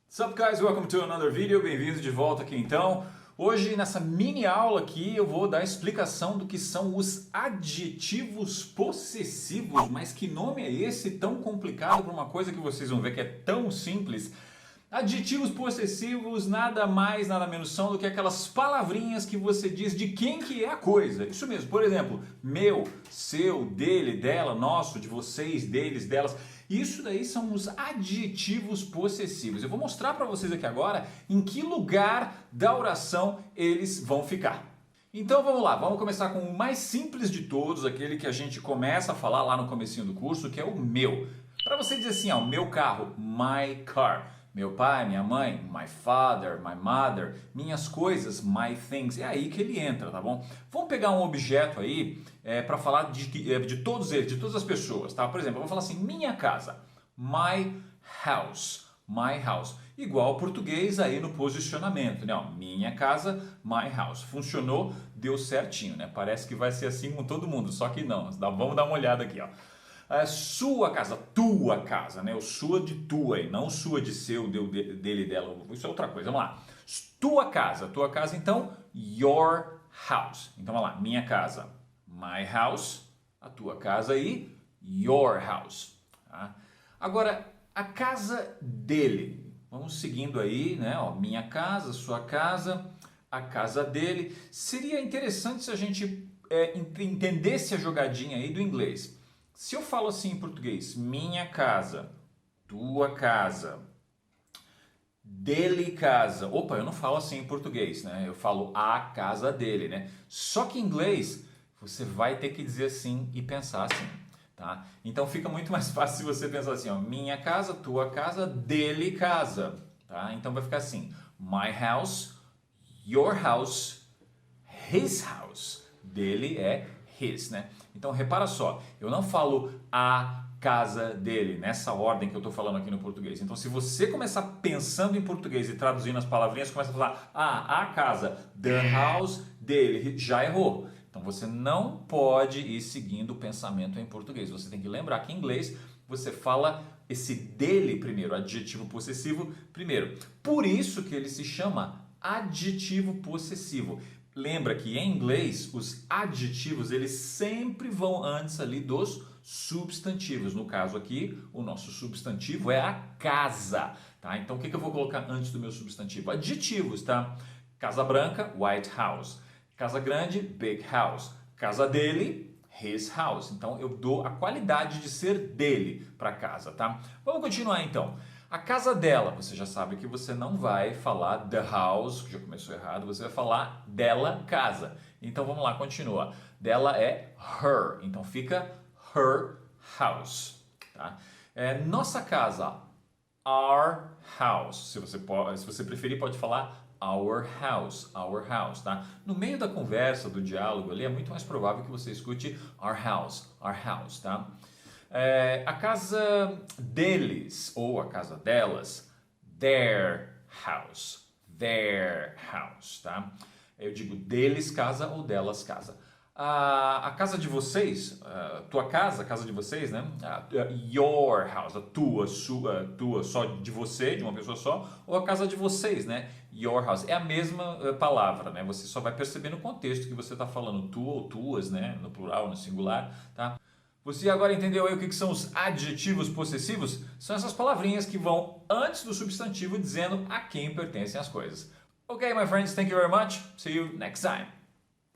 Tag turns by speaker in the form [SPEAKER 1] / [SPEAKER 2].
[SPEAKER 1] What's up, guys? Welcome to another video. Bem-vindos de volta aqui então. Hoje nessa mini aula aqui eu vou dar a explicação do que são os adjetivos possessivos. Mas que nome é esse tão complicado para uma coisa que vocês vão ver que é tão simples? Adjetivos possessivos nada mais, nada menos são do que aquelas palavrinhas que você diz de quem que é a coisa. Isso mesmo, por exemplo, meu, seu, dele, dela, nosso, de vocês, deles, delas. Isso daí são os adjetivos possessivos. Eu vou mostrar para vocês aqui agora em que lugar da oração eles vão ficar. Então vamos lá, vamos começar com o mais simples de todos, aquele que a gente começa a falar lá no comecinho do curso, que é o meu. Para você dizer assim, ó, meu carro, my car. Meu pai, minha mãe, my father, my mother, minhas coisas, my things. É aí que ele entra, tá bom? Vamos pegar um objeto aí para falar de todos eles, de todas as pessoas, tá? Por exemplo, eu vou falar assim, minha casa, my house, my house. Igual ao português aí no posicionamento, né? Ó, minha casa, my house. Funcionou, deu certinho, né? Parece que vai ser assim com todo mundo, só que não. Vamos dar uma olhada aqui, ó. Sua casa, tua casa, né? O sua de tua aí, não sua de seu, dele, dela. Isso é outra coisa. Vamos lá. Tua casa então, your house. Então vamos lá, minha casa, my house, a tua casa aí, your house. Tá? Agora, a casa dele. Vamos seguindo aí, né? Ó, minha casa, sua casa, a casa dele. Seria interessante se a gente entendesse a jogadinha aí do inglês. Se eu falo assim em português, minha casa, tua casa, dele casa. Opa, eu não falo assim em português, né? Eu falo a casa dele, né? Só que em inglês você vai ter que dizer assim e pensar assim, tá? Então fica muito mais fácil se você pensar assim, ó, minha casa, tua casa, dele casa, tá? Então vai ficar assim, my house, your house, his house. Dele é his, né? Então repara só, eu não falo a casa dele, nessa ordem que eu estou falando aqui no português. Então se você começar pensando em português e traduzindo as palavrinhas, começa a falar a casa, the house dele, já errou. Então você não pode ir seguindo o pensamento em português. Você tem que lembrar que em inglês você fala esse dele primeiro, adjetivo possessivo primeiro. Por isso que ele se chama adjetivo possessivo. Lembra que em inglês os adjetivos eles sempre vão antes ali dos substantivos. No caso aqui, o nosso substantivo é a casa, tá? Então o que eu vou colocar antes do meu substantivo? Adjetivos, tá? Casa branca, white house. Casa grande, big house. Casa dele, his house. Então eu dou a qualidade de ser dele para casa, tá? Vamos continuar então. A casa dela, você já sabe que você não vai falar the house, que já começou errado, você vai falar dela casa. Então vamos lá, continua. Dela é her, então fica her house. Tá? Nossa casa, our house. Se você preferir, pode falar our house, tá? No meio da conversa, do diálogo ali, é muito mais provável que você escute our house, tá? A casa deles ou a casa delas, their house, tá? Eu digo deles casa ou delas casa. A casa de vocês, tua casa, a casa de vocês, né? Your house, a tua, só de você, de uma pessoa só, ou a casa de vocês, né? Your house. É a mesma palavra, né? Você só vai perceber no contexto que você está falando tua ou tuas, né? No plural, no singular, tá? Você agora entendeu aí o que são os adjetivos possessivos? São essas palavrinhas que vão antes do substantivo dizendo a quem pertencem as coisas. Ok, my friends, thank you very much. See you next time.